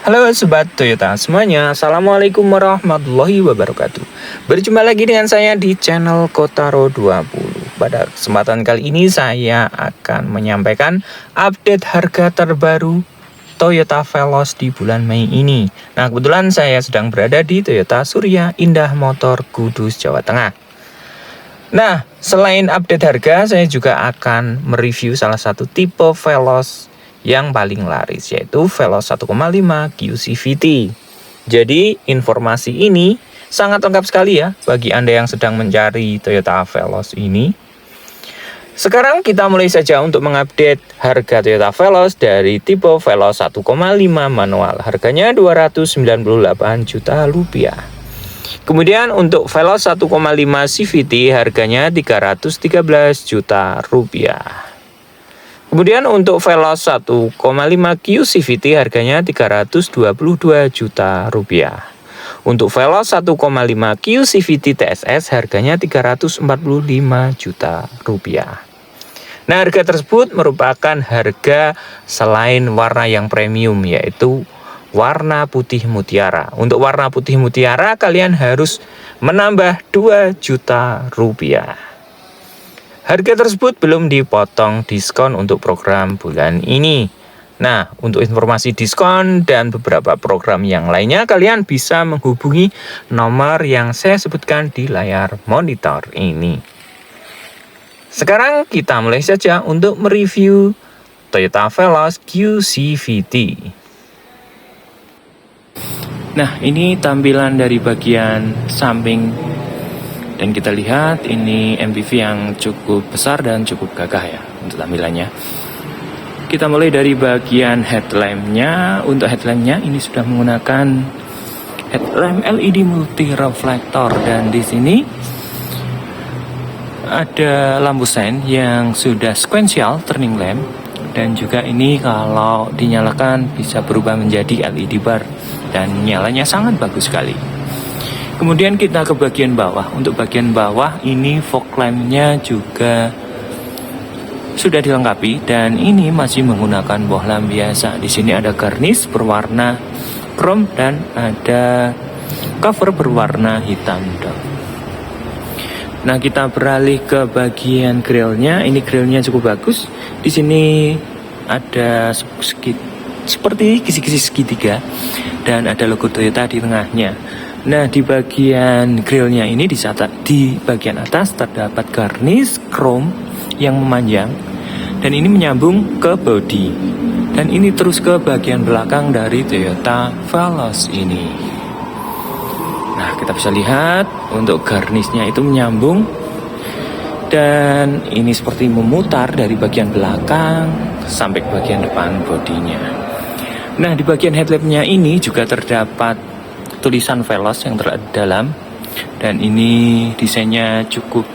Halo Sobat Toyota semuanya, Assalamualaikum warahmatullahi wabarakatuh. Berjumpa lagi dengan saya di channel Kotaro 20. Pada kesempatan kali ini saya akan menyampaikan update harga terbaru Toyota Veloz di bulan Mei ini. Nah, kebetulan saya sedang berada di Toyota Surya Indah Motor Kudus, Jawa Tengah. Nah, selain update harga, saya juga akan mereview salah satu tipe Veloz yang paling laris, yaitu Veloz 1,5 QCVT. Jadi informasi ini sangat lengkap sekali ya bagi Anda yang sedang mencari Toyota Veloz ini. Sekarang kita mulai saja untuk mengupdate harga Toyota Veloz dari tipe Veloz 1,5 manual. Harganya 298 juta rupiah. Kemudian untuk Veloz 1,5 CVT harganya 313 juta rupiah. Kemudian untuk Veloz 1,5 QCVT harganya 322 juta rupiah. Untuk Veloz 1,5 QCVT TSS harganya 345 juta rupiah. Nah, harga tersebut merupakan harga selain warna yang premium, yaitu warna putih mutiara. Untuk warna putih mutiara kalian harus menambah 2 juta rupiah. Harga tersebut belum dipotong diskon untuk program bulan ini. Nah, untuk informasi diskon dan beberapa program yang lainnya, kalian bisa menghubungi nomor yang saya sebutkan di layar monitor ini. Sekarang kita mulai saja untuk mereview Toyota Veloz QCVT. Nah, ini tampilan dari bagian samping. Dan kita lihat ini MPV yang cukup besar dan cukup gagah ya untuk tampilannya. Kita mulai dari bagian headlampnya. Untuk headlampnya ini sudah menggunakan headlamp LED multi reflektor, dan di sini ada lampu sen yang sudah sequential turning lamp, dan juga ini kalau dinyalakan bisa berubah menjadi LED bar dan nyalanya sangat bagus sekali. Kemudian kita ke bagian bawah. Untuk bagian bawah ini fog lamp-nya juga sudah dilengkapi, dan ini masih menggunakan bohlam biasa. Di sini ada garnish berwarna chrome dan ada cover berwarna hitam. Nah, kita beralih ke bagian grillnya. Ini grillnya cukup bagus. Di sini ada seperti kisi-kisi segitiga dan ada logo Toyota di tengahnya. Nah, di bagian grillnya ini di bagian atas terdapat garnish chrome yang memanjang, dan ini menyambung ke bodi, dan ini terus ke bagian belakang dari Toyota Veloz ini. Nah, kita bisa lihat untuk garnishnya itu menyambung, dan ini seperti memutar dari bagian belakang sampai ke bagian depan bodinya. Nah, di bagian headlampnya ini juga terdapat tulisan Veloz yang terdapat dalam, dan ini desainnya cukup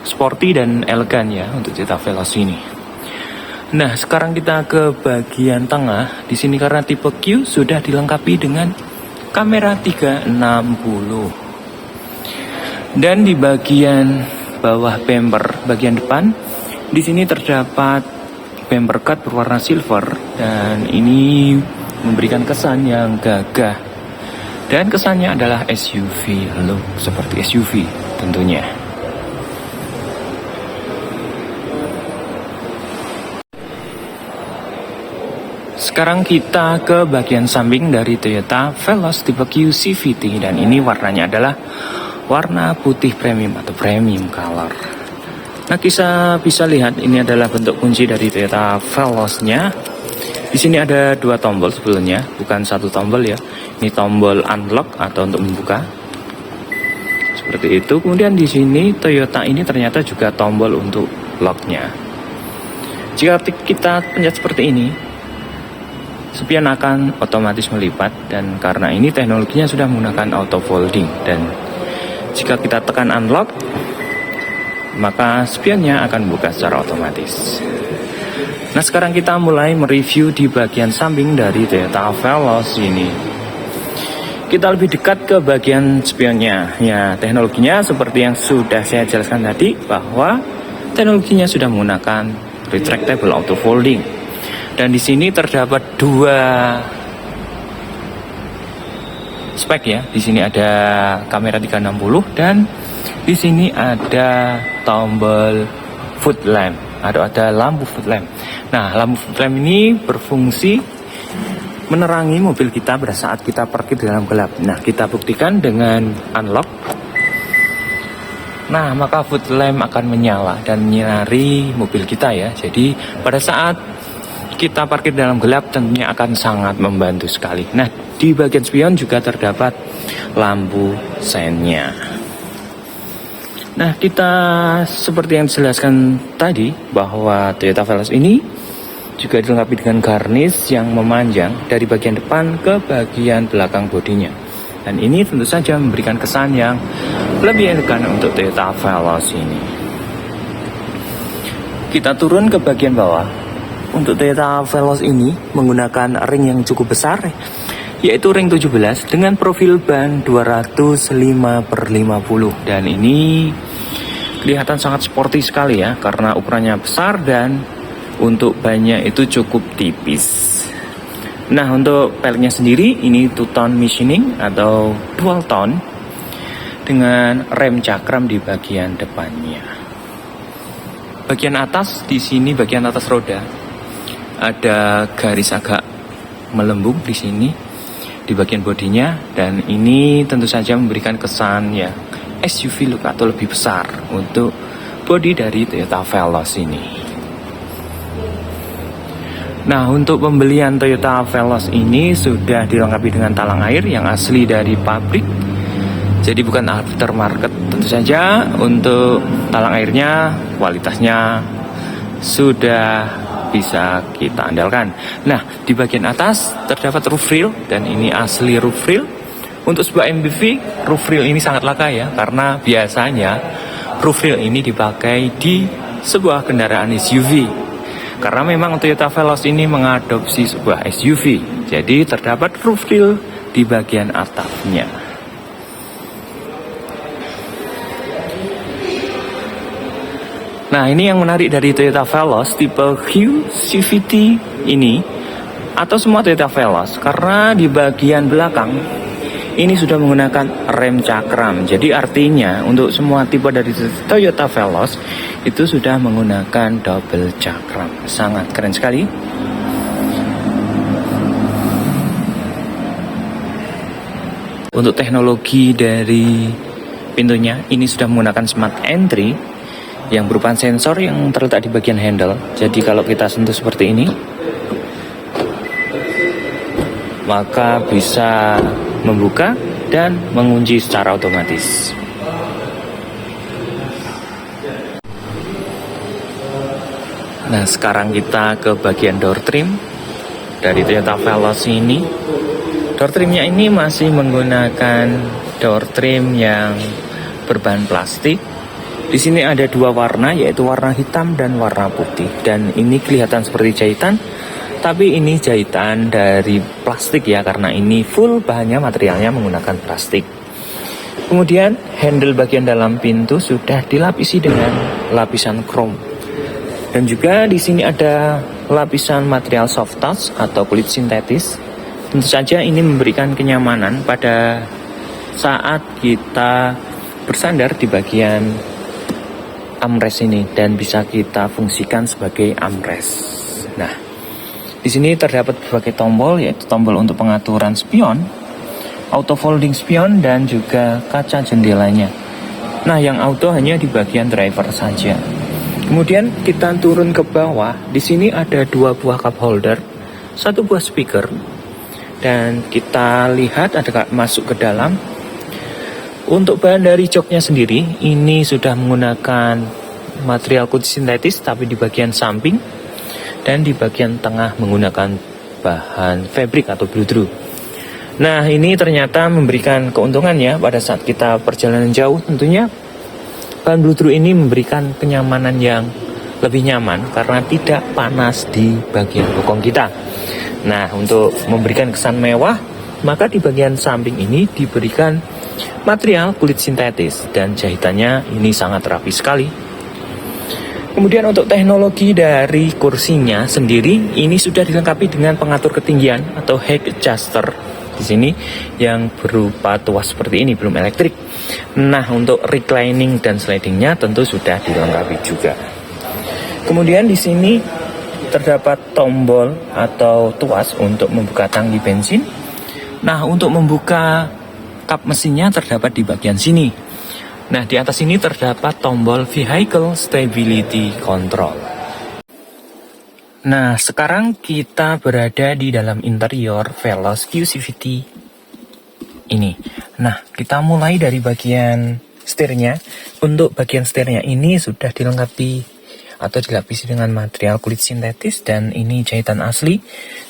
sporty dan elegan ya untuk Toyota Veloz ini. Nah, sekarang kita ke bagian tengah. Di sini karena tipe Q sudah dilengkapi dengan kamera 360. Dan di bagian bawah bumper bagian depan, di sini terdapat bumper cut berwarna silver, dan ini memberikan kesan yang gagah. Dan kesannya adalah SUV look, seperti SUV tentunya. Sekarang kita ke bagian samping dari Toyota Veloz tipe QCVT, dan ini warnanya adalah warna putih premium atau premium color. Nah, kita bisa lihat ini adalah bentuk kunci dari Toyota Veloz-nya. Di sini ada 2 tombol sebetulnya, bukan 1 tombol ya. Ini tombol unlock atau untuk membuka. Seperti itu. Kemudian di sini Toyota ini ternyata juga tombol untuk locknya. Jika kita pencet seperti ini, spion akan otomatis melipat, dan karena ini teknologinya sudah menggunakan auto folding, dan jika kita tekan unlock, maka spionnya akan buka secara otomatis. Nah, sekarang kita mulai mereview di bagian samping dari Toyota Veloz ini. Kita lebih dekat ke bagian spionnya. Ya, teknologinya seperti yang sudah saya jelaskan tadi, bahwa teknologinya sudah menggunakan retractable auto folding. Dan di sini terdapat 2 spek ya. Di sini ada kamera 360 dan di sini ada tombol foot lamp atau ada lampu foot lamp. Nah, lampu foot lamp ini berfungsi menerangi mobil kita pada saat kita parkir di dalam gelap. Nah, kita buktikan dengan unlock. Nah, maka foot lamp akan menyala dan menyinari mobil kita ya. Jadi pada saat kita parkir dalam gelap tentunya akan sangat membantu sekali. Nah, di bagian spion juga terdapat lampu seinnya. Nah, kita seperti yang dijelaskan tadi bahwa Toyota Veloz ini juga dilengkapi dengan garnish yang memanjang dari bagian depan ke bagian belakang bodinya. Dan ini tentu saja memberikan kesan yang lebih elegan untuk Toyota Veloz ini. Kita turun ke bagian bawah. Untuk Toyota Veloz ini menggunakan ring yang cukup besar, yaitu ring 17 dengan profil ban 205/50. Dan ini kelihatan sangat sporty sekali ya, karena ukurannya besar dan untuk bannya itu cukup tipis. Nah, untuk peleknya sendiri ini two-tone machining atau dual tone dengan rem cakram di bagian depannya. Bagian atas di sini, bagian atas roda ada garis agak melembung di sini di bagian bodinya, dan ini tentu saja memberikan kesan ya SUV look atau lebih besar untuk bodi dari Toyota Veloz ini. Nah, untuk pembelian Toyota Veloz ini sudah dilengkapi dengan talang air yang asli dari pabrik, jadi bukan aftermarket. Tentu saja untuk talang airnya kualitasnya sudah bisa kita andalkan. Nah, di bagian atas terdapat roof rail dan ini asli roof rail. Untuk sebuah MPV, roof rail ini sangat langka ya, karena biasanya roof rail ini dipakai di sebuah kendaraan SUV. Karena memang Toyota Veloz ini mengadopsi sebuah SUV, jadi terdapat roof rail di bagian atapnya. Nah, ini yang menarik dari Toyota Veloz tipe Q CVT ini atau semua Toyota Veloz, karena di bagian belakang ini sudah menggunakan rem cakram. Jadi artinya untuk semua tipe dari Toyota Veloz itu sudah menggunakan double cakram. Sangat keren sekali. Untuk teknologi dari pintunya ini sudah menggunakan smart entry yang berupa sensor yang terletak di bagian handle. Jadi kalau kita sentuh seperti ini, maka bisa membuka dan mengunci secara otomatis. Nah, sekarang kita ke bagian door trim dari Toyota Veloz ini. Door trimnya ini masih menggunakan door trim yang berbahan plastik. Di sini ada dua warna, yaitu warna hitam dan warna putih. Dan ini kelihatan seperti jahitan, tapi ini jahitan dari plastik ya, karena ini full bahannya, materialnya menggunakan plastik. Kemudian handle bagian dalam pintu sudah dilapisi dengan lapisan chrome. Dan juga di sini ada lapisan material soft touch atau kulit sintetis. Tentu saja ini memberikan kenyamanan pada saat kita bersandar di bagian armrest ini, dan bisa kita fungsikan sebagai armrest. Nah, di sini terdapat berbagai tombol, yaitu tombol untuk pengaturan spion, auto folding spion, dan juga kaca jendelanya. Nah, yang auto hanya di bagian driver saja. Kemudian kita turun ke bawah. Di sini ada dua buah cup holder, satu buah speaker, dan kita lihat ada masuk ke dalam. Untuk bahan dari joknya sendiri, ini sudah menggunakan material kulit sintetis, tapi di bagian samping dan di bagian tengah menggunakan bahan fabric atau bludru. Nah, ini ternyata memberikan keuntungan ya pada saat kita perjalanan jauh. Tentunya bahan bludru ini memberikan kenyamanan yang lebih nyaman karena tidak panas di bagian bokong kita. Nah, untuk memberikan kesan mewah, maka di bagian samping ini diberikan material kulit sintetis dan jahitannya ini sangat rapi sekali. Kemudian untuk teknologi dari kursinya sendiri ini sudah dilengkapi dengan pengatur ketinggian atau height adjuster di sini yang berupa tuas seperti ini, belum elektrik. Nah, untuk reclining dan slidingnya tentu sudah dilengkapi juga. Kemudian di sini terdapat tombol atau tuas untuk membuka tangki bensin. Nah, untuk membuka kap mesinnya terdapat di bagian sini. Nah, di atas ini terdapat tombol Vehicle Stability Control. Nah, sekarang kita berada di dalam interior Veloz QCVT ini. Nah, kita mulai dari bagian setirnya. Untuk bagian setirnya ini sudah dilengkapi atau dilapisi dengan material kulit sintetis dan ini jahitan asli,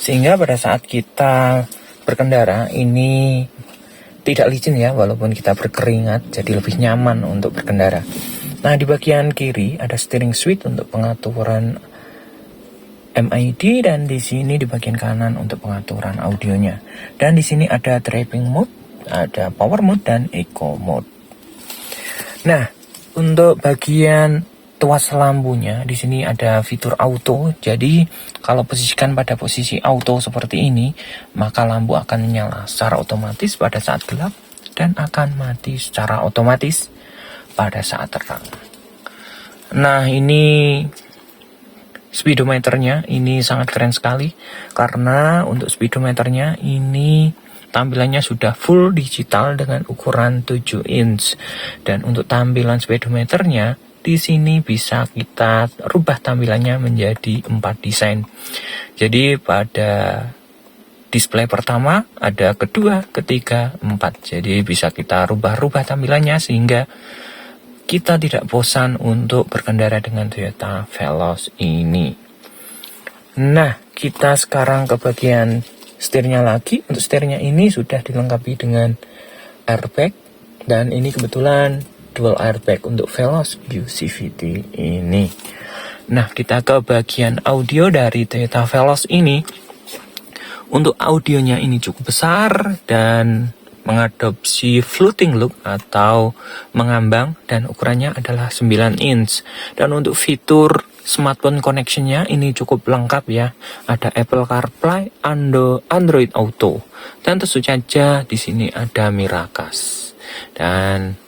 sehingga pada saat kita berkendara ini tidak licin ya, walaupun kita berkeringat, jadi lebih nyaman untuk berkendara. Nah, di bagian kiri ada steering switch untuk pengaturan MID, dan di sini di bagian kanan untuk pengaturan audionya. Dan di sini ada driving mode, ada power mode dan eco mode. Nah, untuk bagian tuas lampunya di sini ada fitur auto. Jadi kalau posisikan pada posisi auto seperti ini, maka lampu akan menyala secara otomatis pada saat gelap dan akan mati secara otomatis pada saat terang. Nah, ini speedometernya ini sangat keren sekali, karena untuk speedometernya ini tampilannya sudah full digital dengan ukuran 7 inch. Dan untuk tampilan speedometernya di sini bisa kita rubah tampilannya menjadi 4 desain. Jadi pada display pertama, ada kedua, ketiga, 4. Jadi bisa kita rubah-rubah tampilannya sehingga kita tidak bosan untuk berkendara dengan Toyota Veloz ini. Nah, kita sekarang ke bagian setirnya lagi. Untuk setirnya ini sudah dilengkapi dengan airbag, dan ini kebetulan dual airbag untuk Veloz QCVT ini. Nah, kita ke bagian audio dari Toyota Veloz ini. Untuk audionya ini cukup besar dan mengadopsi floating look atau mengambang, dan ukurannya adalah 9 inch. Dan untuk fitur smartphone connectionnya ini cukup lengkap ya. Ada Apple CarPlay, Android Auto, dan tentu saja di sini ada Miracast. Dan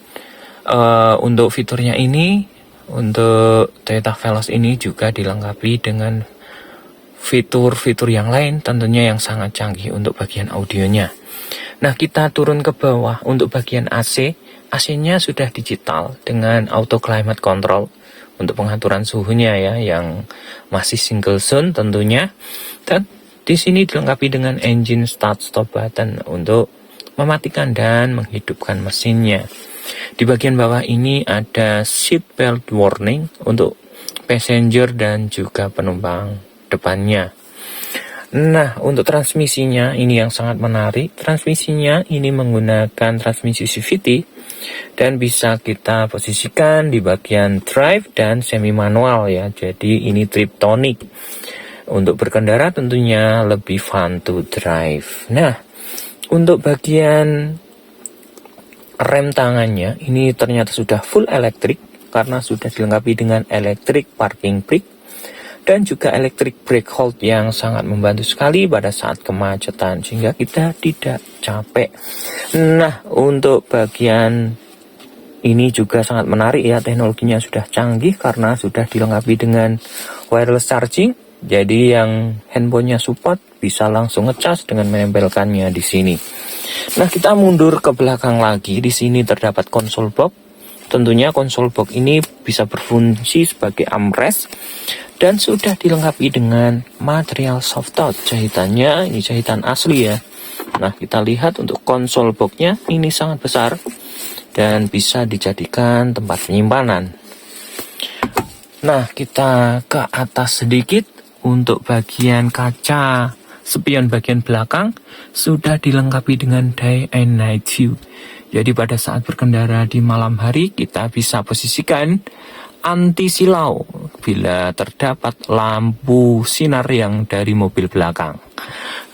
untuk fiturnya ini, untuk Toyota Veloz ini juga dilengkapi dengan fitur-fitur yang lain, tentunya yang sangat canggih untuk bagian audionya. Nah, kita turun ke bawah. Untuk bagian AC, AC-nya sudah digital dengan auto climate control untuk pengaturan suhunya ya, yang masih single zone tentunya. Dan di sini dilengkapi dengan engine start stop button untuk mematikan dan menghidupkan mesinnya. Di bagian bawah ini ada seat belt warning untuk passenger dan juga penumpang depannya. Nah, untuk transmisinya ini yang sangat menarik. Transmisinya ini menggunakan transmisi CVT dan bisa kita posisikan di bagian drive dan semi manual ya. Jadi ini triptonic. Untuk berkendara tentunya lebih fun to drive. Nah, untuk bagian rem tangannya ini ternyata sudah full elektrik, karena sudah dilengkapi dengan electric parking brake dan juga electric brake hold yang sangat membantu sekali pada saat kemacetan, sehingga kita tidak capek. Nah, untuk bagian ini juga sangat menarik ya, teknologinya sudah canggih karena sudah dilengkapi dengan wireless charging. Jadi yang handphonenya support bisa langsung ngecas dengan menempelkannya di sini. Nah, kita mundur ke belakang lagi. Di sini terdapat konsol box. Tentunya konsol box ini bisa berfungsi sebagai armrest dan sudah dilengkapi dengan material soft touch. Jahitannya ini jahitan asli ya. Nah, kita lihat untuk konsol boxnya ini sangat besar dan bisa dijadikan tempat penyimpanan. Nah, kita ke atas sedikit. Untuk bagian kaca spion bagian belakang sudah dilengkapi dengan day and night view. Jadi pada saat berkendara di malam hari kita bisa posisikan anti silau bila terdapat lampu sinar yang dari mobil belakang.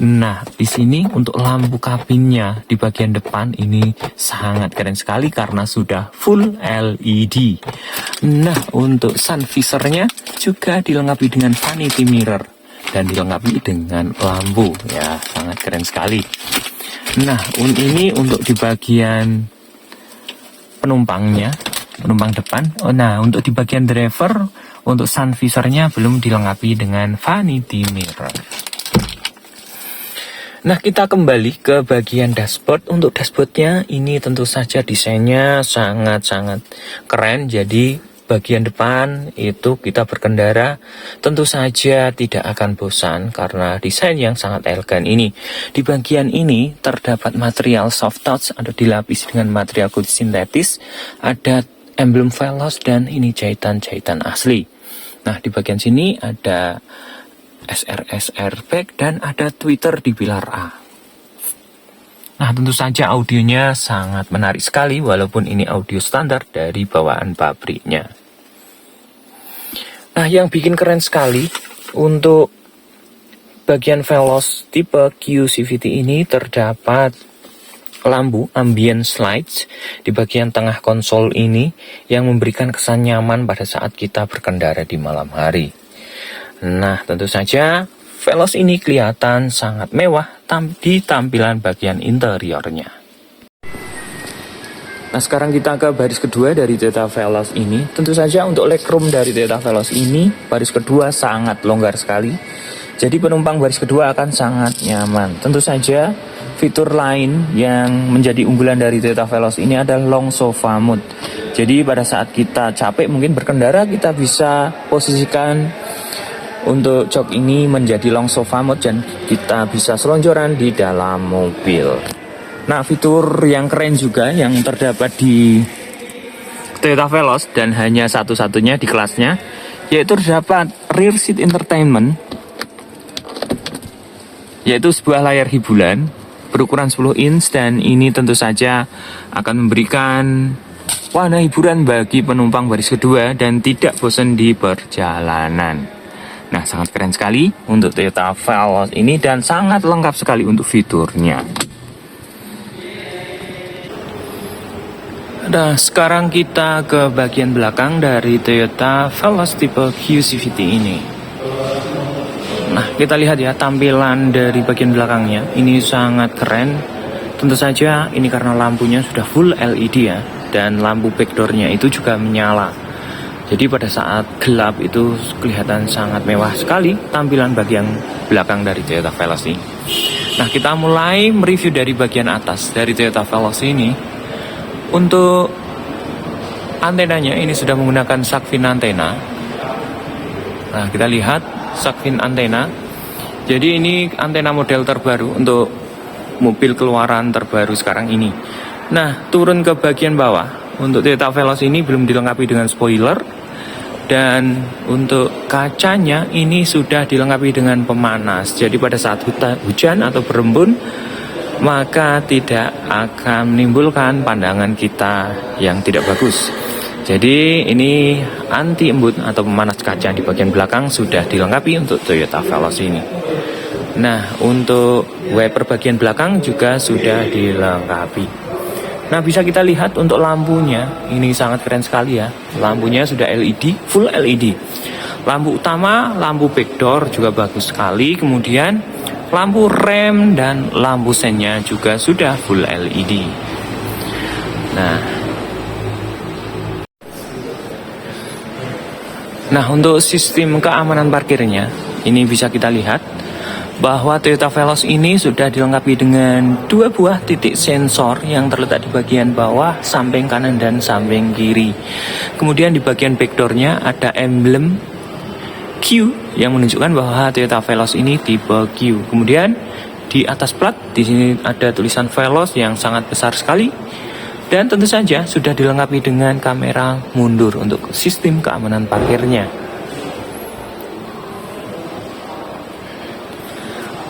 Nah, di sini untuk lampu kabinnya di bagian depan ini sangat keren sekali karena sudah full LED. Nah, untuk sun visornya juga dilengkapi dengan vanity mirror dan dilengkapi dengan lampu ya, sangat keren sekali. Nah, ini untuk di bagian penumpang depan. Nah, untuk di bagian driver, untuk sun visornya belum dilengkapi dengan vanity mirror. Nah, kita kembali ke bagian dashboard. Untuk dashboardnya ini tentu saja desainnya sangat-sangat keren. Jadi bagian depan itu kita berkendara tentu saja tidak akan bosan karena desain yang sangat elegan ini. Di bagian ini terdapat material soft touch, ada dilapisi dengan material kulit sintetis, ada emblem Veloz dan ini jahitan-jahitan asli. Nah, di bagian sini ada SRS airbag dan ada tweeter di pilar A. Nah, tentu saja audionya sangat menarik sekali walaupun ini audio standar dari bawaan pabriknya. Nah, yang bikin keren sekali untuk bagian Veloz tipe Q-CVT ini terdapat lampu ambience lights di bagian tengah konsol ini yang memberikan kesan nyaman pada saat kita berkendara di malam hari. Nah, tentu saja Veloz ini kelihatan sangat mewah di tampilan bagian interiornya. Nah, sekarang kita ke baris kedua dari Toyota Veloz ini. Tentu saja untuk legroom dari Toyota Veloz ini, baris kedua sangat longgar sekali. Jadi penumpang baris kedua akan sangat nyaman. Tentu saja fitur lain yang menjadi unggulan dari Toyota Veloz ini adalah long sofa mode. Jadi pada saat kita capek mungkin berkendara, kita bisa posisikan untuk jok ini menjadi long sofa mode dan kita bisa selonjoran di dalam mobil. Nah, fitur yang keren juga yang terdapat di Toyota Veloz dan hanya satu-satunya di kelasnya, yaitu terdapat rear seat entertainment, yaitu sebuah layar hiburan berukuran 10 inch dan ini tentu saja akan memberikan warna hiburan bagi penumpang baris kedua dan tidak bosan di perjalanan. Nah, sangat keren sekali untuk Toyota Veloz ini dan sangat lengkap sekali untuk fiturnya. Nah, sekarang kita ke bagian belakang dari Toyota Veloz tipe Q-CVT ini. Nah, kita lihat ya tampilan dari bagian belakangnya. Ini sangat keren. Tentu saja ini karena lampunya sudah full LED ya. Dan lampu backdoornya itu juga menyala. Jadi pada saat gelap itu kelihatan sangat mewah sekali tampilan bagian belakang dari Toyota Veloz ini. Nah, kita mulai mereview dari bagian atas dari Toyota Veloz ini. Untuk antenanya ini sudah menggunakan shark fin antena. Nah, kita lihat shark fin antena. Jadi ini antena model terbaru untuk mobil keluaran terbaru sekarang ini. Nah, turun ke bagian bawah. Untuk Toyota Veloz ini belum dilengkapi dengan spoiler. Dan untuk kacanya ini sudah dilengkapi dengan pemanas. Jadi pada saat hujan atau berembun, maka tidak akan menimbulkan pandangan kita yang tidak bagus. Jadi ini anti embun atau pemanas kaca di bagian belakang sudah dilengkapi untuk Toyota Veloz ini. Nah, untuk wiper bagian belakang juga sudah dilengkapi. Nah, bisa kita lihat untuk lampunya, ini sangat keren sekali ya. Lampunya sudah LED, full LED. Lampu utama, lampu backdoor juga bagus sekali. Kemudian lampu rem dan lampu sennya juga sudah full LED. Nah, untuk sistem keamanan parkirnya, ini bisa kita lihat bahwa Toyota Veloz ini sudah dilengkapi dengan 2 buah titik sensor yang terletak di bagian bawah, samping kanan dan samping kiri. Kemudian di bagian backdoornya ada emblem Q yang menunjukkan bahwa Toyota Veloz ini tipe Q. Kemudian di atas plat di sini ada tulisan Veloz yang sangat besar sekali dan tentu saja sudah dilengkapi dengan kamera mundur untuk sistem keamanan parkirnya.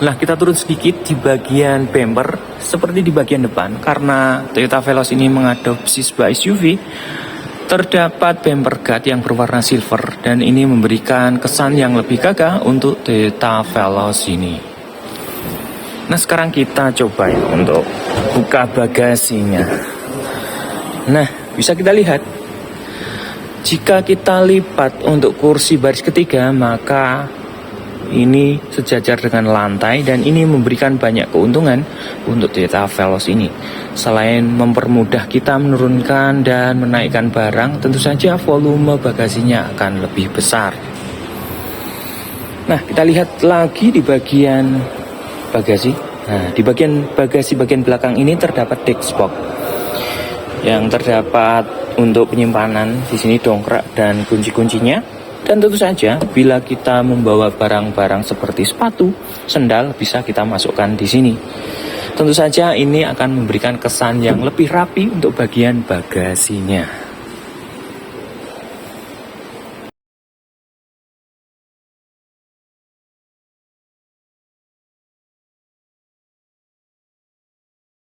Nah, kita turun sedikit di bagian bumper seperti di bagian depan karena Toyota Veloz ini mengadopsi sebuah SUV. Terdapat bumper guard yang berwarna silver dan ini memberikan kesan yang lebih gagah untuk Toyota Veloz ini. Nah, sekarang kita coba ya untuk buka bagasinya. Nah, bisa kita lihat jika kita lipat untuk kursi baris ketiga, maka ini sejajar dengan lantai dan ini memberikan banyak keuntungan untuk Toyota Veloz ini. Selain mempermudah kita menurunkan dan menaikkan barang, tentu saja volume bagasinya akan lebih besar. Nah, kita lihat lagi di bagian bagasi. Nah, di bagian bagasi bagian belakang ini terdapat desk box yang terdapat untuk penyimpanan. Di sini dongkrak dan kunci-kuncinya. Dan tentu saja bila kita membawa barang-barang seperti sepatu, sendal bisa kita masukkan di sini. Tentu saja ini akan memberikan kesan yang lebih rapi untuk bagian bagasinya.